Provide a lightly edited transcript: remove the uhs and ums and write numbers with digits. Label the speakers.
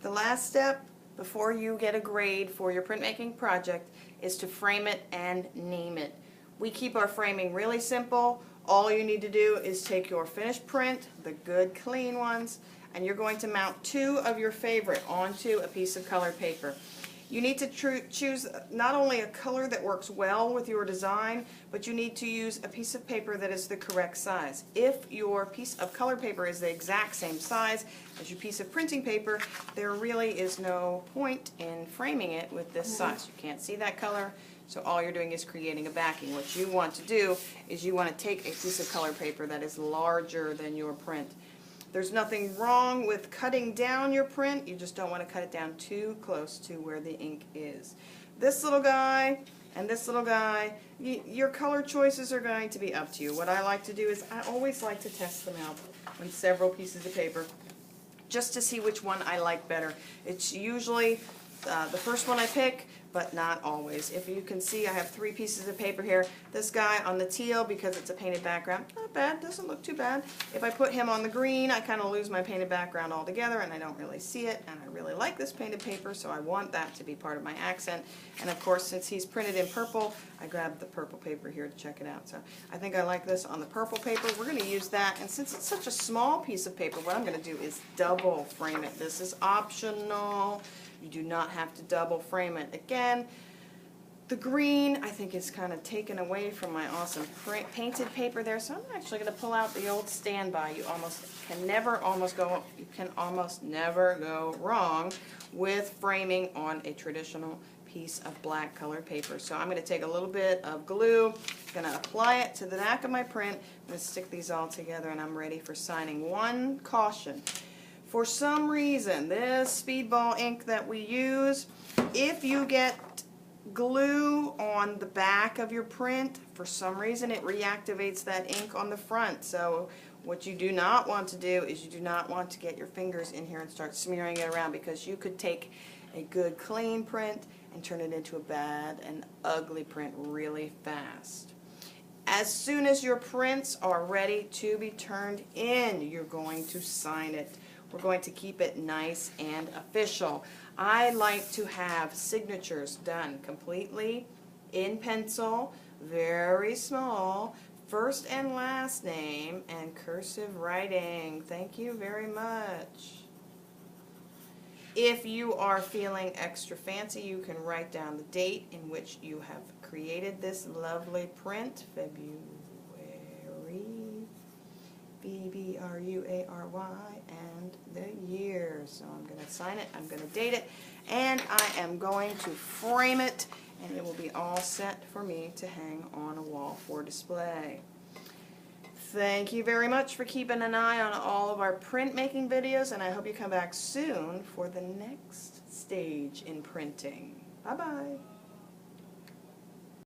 Speaker 1: The last step before you get a grade for your printmaking project is to frame it and name it. We keep our framing really simple. All you need to do is take your finished print, the good clean ones, and you're going to mount 2 of your favorite onto a piece of colored paper. You need to choose not only a color that works well with your design, but you need to use a piece of paper that is the correct size. If your piece of colored paper is the exact same size as your piece of printing paper, there really is no point in framing it with this size. You can't see that color, so all you're doing is creating a backing. What you want to do is you want to take a piece of colored paper that is larger than your print. There's nothing wrong with cutting down your print, you just don't want to cut it down too close to where the ink is. This little guy and this little guy, your color choices are going to be up to you. What I like to do is I always like to test them out on several pieces of paper just to see which one I like better. It's usually the first one I pick, but not always. If you can see, I have 3 pieces of paper here. This guy on the teal, because it's a painted background, not bad, doesn't look too bad. If I put him on the green, I kind of lose my painted background altogether and I don't really see it, and I really like this painted paper, so I want that to be part of my accent. And of course, since he's printed in purple, I grabbed the purple paper here to check it out. So I think I like this on the purple paper. We're going to use that, and since it's such a small piece of paper, what I'm going to do is double frame it. This is optional. You do not have to double frame it. Again, the green I think is kind of taken away from my awesome painted paper there, so I'm actually going to pull out the old standby. You can almost never go wrong with framing on a traditional piece of black colored paper. So I'm going to take a little bit of glue, going to apply it to the back of my print, I'm going to stick these all together, and I'm ready for signing. One caution. For some reason, this speedball ink that we use, if you get glue on the back of your print, for some reason it reactivates that ink on the front. So what you do not want to do is you do not want to get your fingers in here and start smearing it around, because you could take a good clean print and turn it into a bad and ugly print really fast. As soon as your prints are ready to be turned in, you're going to sign it. We're going to keep it nice and official. I like to have signatures done completely in pencil, very small, first and last name, and cursive writing. Thank you very much. If you are feeling extra fancy, you can write down the date in which you have created this lovely print, February, February, and the year. So I'm going to sign it, I'm going to date it, and I am going to frame it, and it will be all set for me to hang on a wall for display. Thank you very much for keeping an eye on all of our printmaking videos, and I hope you come back soon for the next stage in printing. Bye-bye.